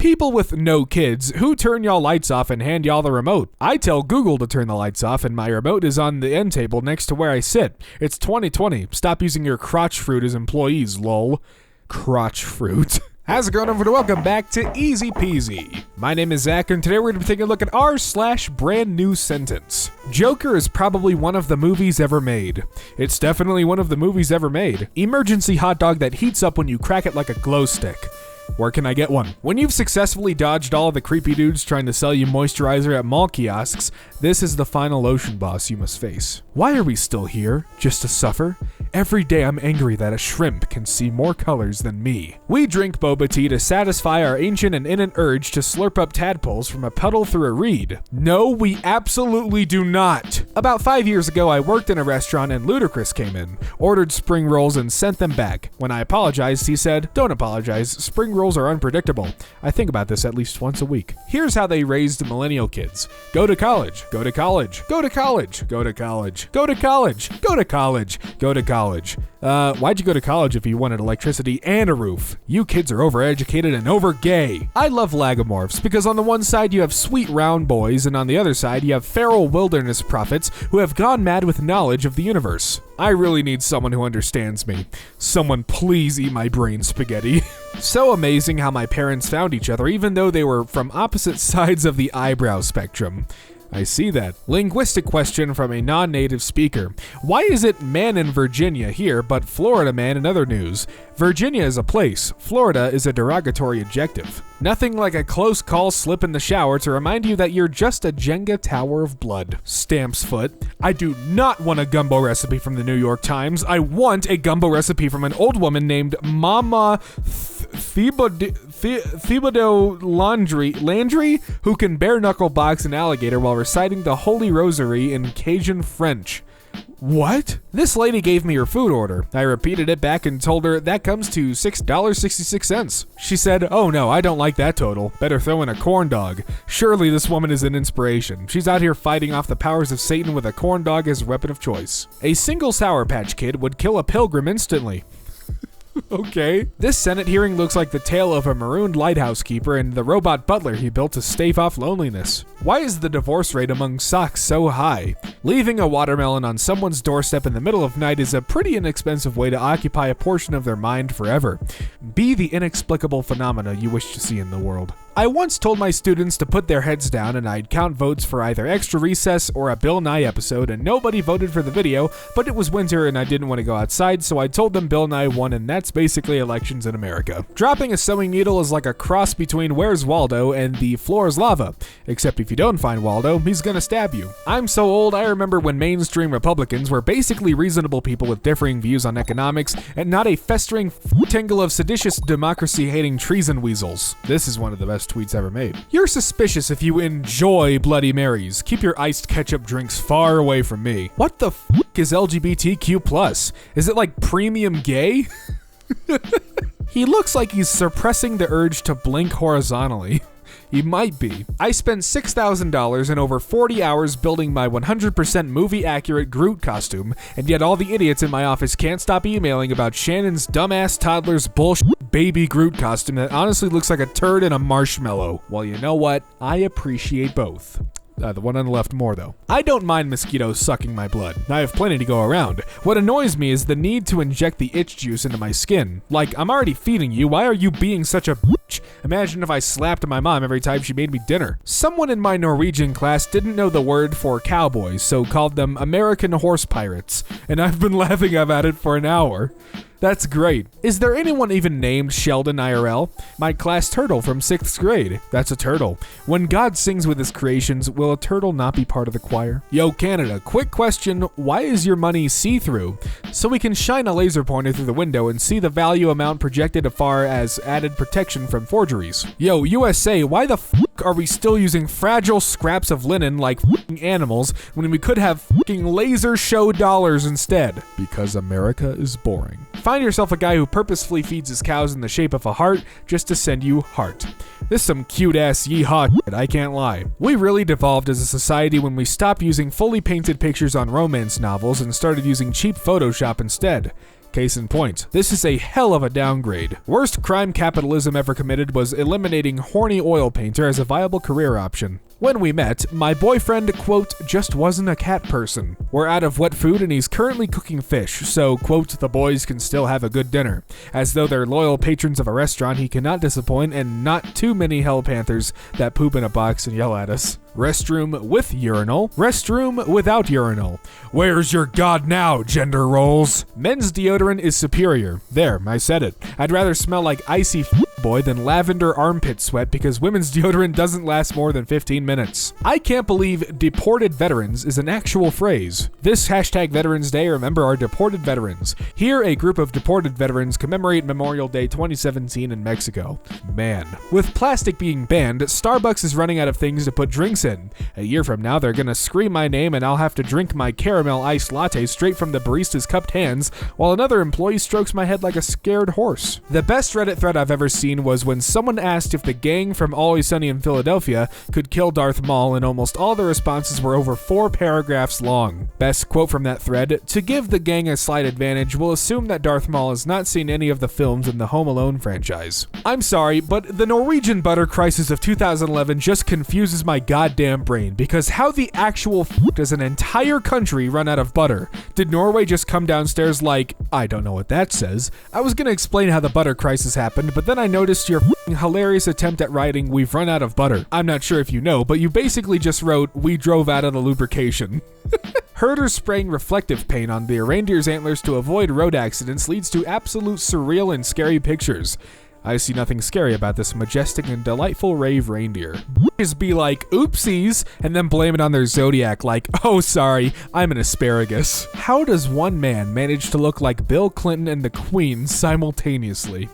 People with no kids, who turn y'all lights off and hand y'all the remote? I tell Google to turn the lights off and my remote is on the end table next to where I sit. It's 2020. Stop using your crotch fruit as employees, lol. Crotch fruit. How's it going, everyone? Welcome back to Easy Peasy. My name is Zach, and today we're going to be taking a look at r/Brandnewsentence. Joker is probably one of the movies ever made. It's definitely one of the movies ever made. Emergency hot dog that heats up when you crack it like a glow stick. Where can I get one? When you've successfully dodged all of the creepy dudes trying to sell you moisturizer at mall kiosks, this is the final lotion boss you must face. Why are we still here? Just to suffer? Every day I'm angry that a shrimp can see more colors than me. We drink boba tea to satisfy our ancient and innate urge to slurp up tadpoles from a puddle through a reed. No, we absolutely do not. About 5 years ago, I worked in a restaurant and Ludacris came in, ordered spring rolls and sent them back. When I apologized, he said, "Don't apologize, spring rolls are unpredictable. I think about this at least once a week." Here's how they raised millennial kids. Go to college, go to college, go to college, go to college, go to college, go to college, go to college. Why'd you go to college if you wanted electricity and a roof? You kids are overeducated and over gay. I love lagomorphs because on the one side you have sweet round boys and on the other side you have feral wilderness prophets who have gone mad with knowledge of the universe. I really need someone who understands me. Someone please eat my brain spaghetti. So amazing how my parents found each other even though they were from opposite sides of the eyebrow spectrum. I see that. Linguistic question from a non-native speaker. Why is it man in Virginia here, but Florida man in other news? Virginia is a place. Florida is a derogatory adjective. Nothing like a close call slip in the shower to remind you that you're just a Jenga tower of blood. Stamps foot. I do not want a gumbo recipe from the New York Times. I want a gumbo recipe from an old woman named Mama Thibodeau Landry, who can bare knuckle box an alligator while reciting the Holy Rosary in Cajun French. What? This lady gave me her food order. I repeated it back and told her that comes to $6.66. She said, "Oh no, I don't like that total. Better throw in a corn dog." Surely this woman is an inspiration. She's out here fighting off the powers of Satan with a corn dog as a weapon of choice. A single Sour Patch Kid would kill a pilgrim instantly. Okay. This Senate hearing looks like the tale of a marooned lighthouse keeper and the robot butler he built to stave off loneliness. Why is the divorce rate among socks so high? Leaving a watermelon on someone's doorstep in the middle of night is a pretty inexpensive way to occupy a portion of their mind forever. Be the inexplicable phenomena you wish to see in the world. I once told my students to put their heads down and I'd count votes for either extra recess or a Bill Nye episode, and nobody voted for the video, but it was winter and I didn't want to go outside, so I told them Bill Nye won, and that's basically elections in America. Dropping a sewing needle is like a cross between Where's Waldo and The Floor is Lava, except if you don't find Waldo, he's gonna stab you. I'm so old I remember when mainstream Republicans were basically reasonable people with differing views on economics and not a festering tingle of seditious democracy-hating treason weasels. This is one of the best tweets ever made. You're suspicious if you enjoy Bloody Marys. Keep your iced ketchup drinks far away from me. What the f*** is LGBTQ+? Is it like premium gay? He looks like he's suppressing the urge to blink horizontally. He might be. I spent $6,000 and over 40 hours building my 100% movie-accurate Groot costume, and yet all the idiots in my office can't stop emailing about Shannon's dumbass toddler's bullshit baby Groot costume that honestly looks like a turd in a marshmallow. Well, you know what? I appreciate both. The one on the left more, though. I don't mind mosquitoes sucking my blood. I have plenty to go around. What annoys me is the need to inject the itch juice into my skin. Like, I'm already feeding you. Why are you being such a bitch? Imagine if I slapped my mom every time she made me dinner. Someone in my Norwegian class didn't know the word for cowboys, so called them American horse pirates. And I've been laughing about it for an hour. That's great. Is there anyone even named Sheldon IRL? My class turtle from 6th grade. That's a turtle. When God sings with his creations, will a turtle not be part of the choir? Yo, Canada, quick question. Why is your money see-through? So we can shine a laser pointer through the window and see the value amount projected afar as added protection from forgeries. Yo, USA, why the f*** are we still using fragile scraps of linen like f***ing animals when we could have f***ing laser show dollars instead? Because America is boring. Find yourself a guy who purposefully feeds his cows in the shape of a heart just to send you heart. This is some cute-ass yeehaw shit, I can't lie. We really devolved as a society when we stopped using fully painted pictures on romance novels and started using cheap Photoshop instead. Case in point, this is a hell of a downgrade. Worst crime capitalism ever committed was eliminating horny oil painter as a viable career option. When we met, my boyfriend, quote, just wasn't a cat person. We're out of wet food and he's currently cooking fish, so, quote, the boys can still have a good dinner. As though they're loyal patrons of a restaurant he cannot disappoint, and not too many hell panthers that poop in a box and yell at us. Restroom with urinal. Restroom without urinal. Where's your god now, gender roles? Men's deodorant is superior. There, I said it. I'd rather smell like icy boy than lavender armpit sweat because women's deodorant doesn't last more than 15 minutes. I can't believe deported veterans is an actual phrase. This hashtag Veterans Day, remember our deported veterans. Here, a group of deported veterans commemorate Memorial Day 2017 in Mexico. Man. With plastic being banned, Starbucks is running out of things to put drinks in. A year from now, they're gonna scream my name and I'll have to drink my caramel iced latte straight from the barista's cupped hands while another employee strokes my head like a scared horse. The best Reddit thread I've ever seen was when someone asked if the gang from Always Sunny in Philadelphia could kill Darth Maul, and almost all the responses were over 4 paragraphs long. Best quote from that thread: to give the gang a slight advantage, we'll assume that Darth Maul has not seen any of the films in the Home Alone franchise. I'm sorry, but the Norwegian butter crisis of 2011 just confuses my goddamn brain, because how the actual f*** does an entire country run out of butter? Did Norway just come downstairs like, I don't know what that says? I was gonna explain how the butter crisis happened, but then I noticed your hilarious attempt at writing, we've run out of butter. I'm not sure if you know, but you basically just wrote, we drove out of the lubrication. Herders spraying reflective paint on their reindeer's antlers to avoid road accidents leads to absolute surreal and scary pictures. I see nothing scary about this majestic and delightful rave reindeer. Just be like, oopsies, and then blame it on their zodiac like, oh sorry, I'm an asparagus. How does one man manage to look like Bill Clinton and the Queen simultaneously?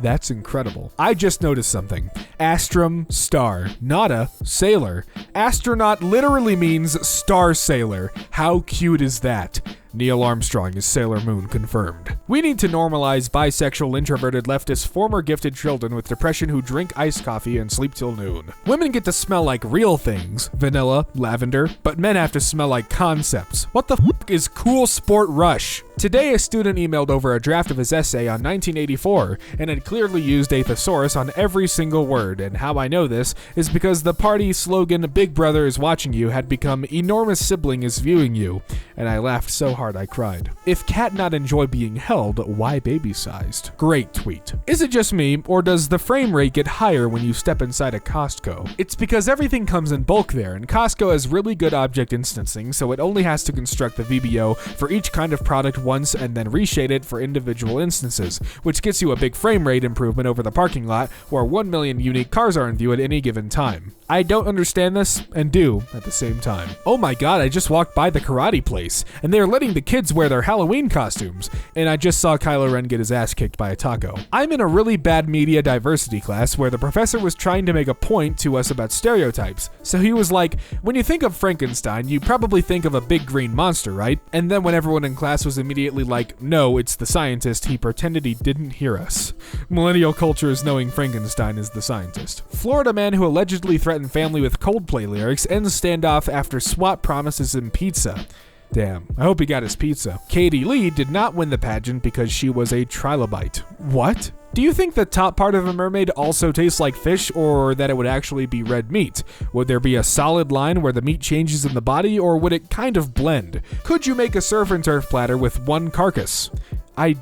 That's incredible. I just noticed something. Astrum, star. Nada, sailor. Astronaut literally means star sailor. How cute is that? Neil Armstrong is Sailor Moon confirmed. We need to normalize bisexual, introverted, leftist, former gifted children with depression who drink iced coffee and sleep till noon. Women get to smell like real things, vanilla, lavender, but men have to smell like concepts. What the f*** is Cool Sport Rush? Today, a student emailed over a draft of his essay on 1984 and had clearly used a thesaurus on every single word, and how I know this is because the party slogan Big Brother is watching you had become enormous sibling is viewing you, and I laughed so hard I cried. If cat not enjoy being held, why baby-sized? Great tweet. Is it just me, or does the frame rate get higher when you step inside a Costco? It's because everything comes in bulk there, and Costco has really good object instancing, so it only has to construct the VBO for each kind of product once and then reshade it for individual instances, which gets you a big frame rate improvement over the parking lot where 1 million unique cars are in view at any given time. I don't understand this, and do at the same time. Oh my god, I just walked by the karate place, and they're letting the kids wear their Halloween costumes, and I just saw Kylo Ren get his ass kicked by a taco. I'm in a really bad media diversity class where the professor was trying to make a point to us about stereotypes. So he was like, when you think of Frankenstein, you probably think of a big green monster, right? And then when everyone in class was immediately like, no, it's the scientist, he pretended he didn't hear us. Millennial culture is knowing Frankenstein is the scientist. Florida man who allegedly threatened family with Coldplay lyrics ends standoff after SWAT promises him pizza. Damn, I hope he got his pizza. Katie Lee did not win the pageant because she was a trilobite. What? Do you think the top part of a mermaid also tastes like fish, or that it would actually be red meat? Would there be a solid line where the meat changes in the body, or would it kind of blend? Could you make a surf and turf platter with one carcass? I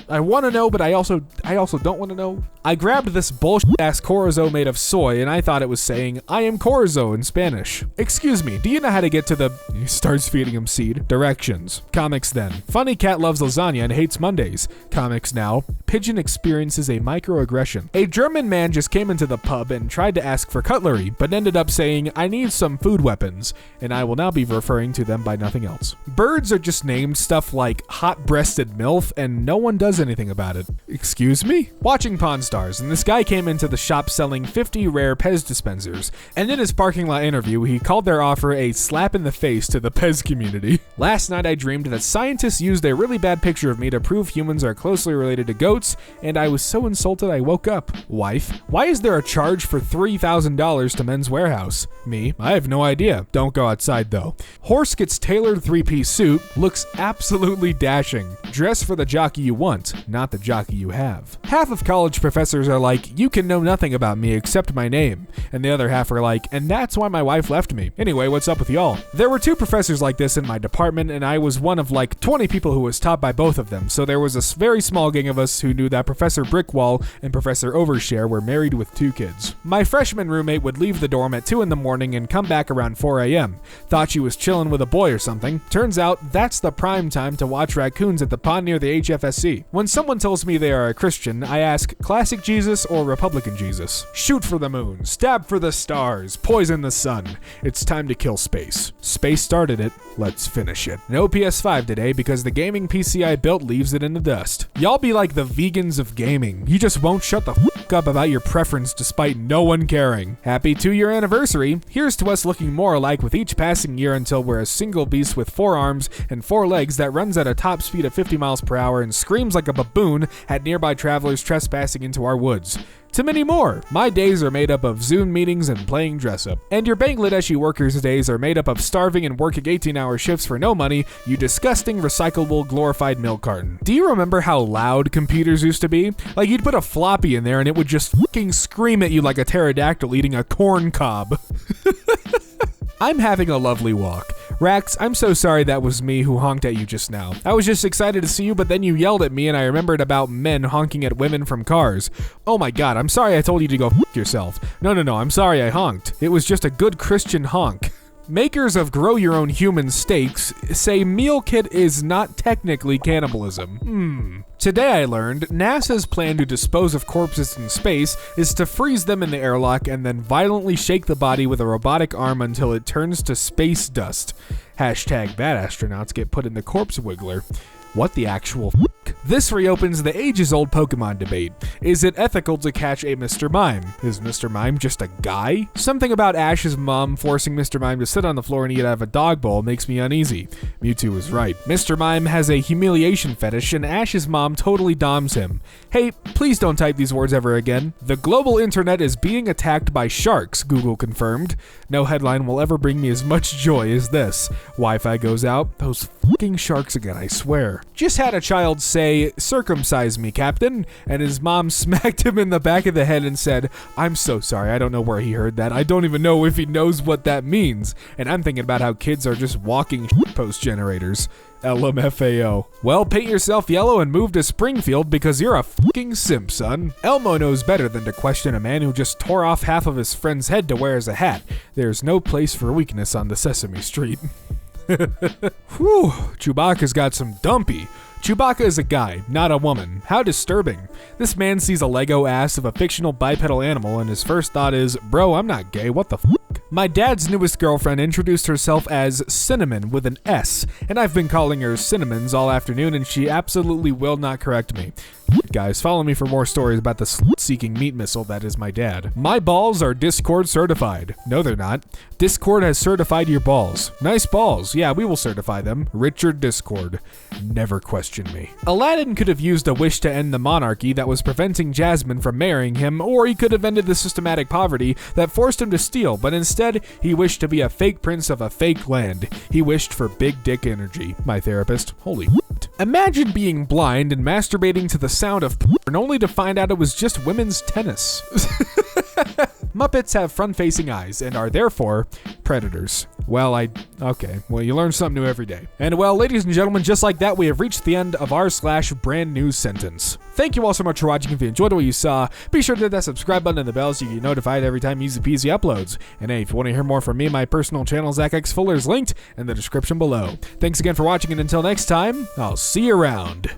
want to know, but I also don't want to know. I grabbed this bullshit-ass chorizo made of soy, and I thought it was saying, I am chorizo in Spanish. Excuse me, do you know how to get to the... He starts feeding him seed. Directions. Comics then. Funny cat loves lasagna and hates Mondays. Comics now. Pigeon experiences a microaggression. A German man just came into the pub and tried to ask for cutlery, but ended up saying, I need some food weapons, and I will now be referring to them by nothing else. Birds are just named stuff like hot-breasted MILF, and no one does anything about it. Excuse me? Watching Pawns stars, and this guy came into the shop selling 50 rare Pez dispensers, and in his parking lot interview, he called their offer a slap in the face to the Pez community. Last night I dreamed that scientists used a really bad picture of me to prove humans are closely related to goats, and I was so insulted I woke up. Wife, why is there a charge for $3,000 to Men's Warehouse? Me, I have no idea. Don't go outside though. Horse gets tailored three-piece suit, looks absolutely dashing. Dress for the jockey you want, not the jockey you have. Half of college professors are like, you can know nothing about me except my name. And the other half are like, and that's why my wife left me. Anyway, what's up with y'all? There were 2 professors like this in my department, and I was one of like 20 people who was taught by both of them. So there was a very small gang of us who knew that Professor Brickwall and Professor Overshare were married with 2 kids. My freshman roommate would leave the dorm at 2 in the morning and come back around 4 a.m. Thought she was chilling with a boy or something. Turns out that's the prime time to watch raccoons at the pond near the HFSC. When someone tells me they are a Christian, I ask, classic Jesus or Republican Jesus? Shoot for the moon, stab for the stars, poison the sun. It's time to kill space. Space started it, let's finish it. No PS5 today because the gaming PC I built leaves it in the dust. Y'all be like the vegans of gaming. You just won't shut the f*** up about your preference despite no one caring. Happy 2-year anniversary. Here's to us looking more alike with each passing year until we're a single beast with 4 arms and 4 legs that runs at a top speed of 50 miles per hour and screams like a baboon at nearby travelers trespassing into our woods. To many more. My days are made up of Zoom meetings and playing dress-up. And your Bangladeshi workers' days are made up of starving and working 18-hour shifts for no money, you disgusting, recyclable, glorified milk carton. Do you remember how loud computers used to be? Like, you'd put a floppy in there and it would just fucking scream at you like a pterodactyl eating a corn cob. I'm having a lovely walk. Rax, I'm so sorry that was me who honked at you just now. I was just excited to see you, but then you yelled at me and I remembered about men honking at women from cars. Oh my god, I'm sorry I told you to go f*** yourself. No, I'm sorry I honked. It was just a good Christian honk. Makers of Grow Your Own Human Steaks say meal kit is not technically cannibalism. Today I learned NASA's plan to dispose of corpses in space is to freeze them in the airlock and then violently shake the body with a robotic arm until it turns to space dust. Hashtag bad astronauts get put in the corpse wiggler. What the actual f***? This reopens the ages-old Pokemon debate. Is it ethical to catch a Mr. Mime? Is Mr. Mime just a guy? Something about Ash's mom forcing Mr. Mime to sit on the floor and eat out of a dog bowl makes me uneasy. Mewtwo was right. Mr. Mime has a humiliation fetish and Ash's mom totally doms him. Hey, please don't type these words ever again. The global internet is being attacked by sharks, Google confirmed. No headline will ever bring me as much joy as this. Wi-Fi goes out. Those fucking sharks again, I swear. Just had a child say, "Circumcise me, Captain," and his mom smacked him in the back of the head and said, "I'm so sorry, I don't know where he heard that. I don't even know if he knows what that means." And I'm thinking about how kids are just walking post generators. LMFAO. Well, paint yourself yellow and move to Springfield because you're a fucking simp, son. Elmo knows better than to question a man who just tore off half of his friend's head to wear as a hat. There's no place for weakness on the Sesame Street. Whew, Chewbacca's got some dumpy. Chewbacca is a guy, not a woman. How disturbing. This man sees a Lego ass of a fictional bipedal animal and his first thought is, bro, I'm not gay, what the f***? My dad's newest girlfriend introduced herself as Cinnamon with an S, and I've been calling her Cinnamons all afternoon and she absolutely will not correct me. Guys, follow me for more stories about the slut-seeking meat missile that is my dad. My balls are Discord certified. No, they're not. Discord has certified your balls. Nice balls. Yeah, we will certify them. Richard Discord. Never question me. Aladdin could have used a wish to end the monarchy that was preventing Jasmine from marrying him, or he could have ended the systematic poverty that forced him to steal, but instead, he wished to be a fake prince of a fake land. He wished for big dick energy. My therapist. Holy shit. Imagine being blind and masturbating to the sound of porn only to find out it was just women's tennis. Muppets have front-facing eyes and are therefore predators. Well, okay. Well, you learn something new every day. And well, ladies and gentlemen, just like that, we have reached the end of r/brand-new-sentence. Thank you all so much for watching. If you enjoyed what you saw, be sure to hit that subscribe button and the bell so you get notified every time Easy Peasy uploads. And hey, if you want to hear more from me, my personal channel, Zach X Fuller, is linked in the description below. Thanks again for watching, and until next time, I'll see you around.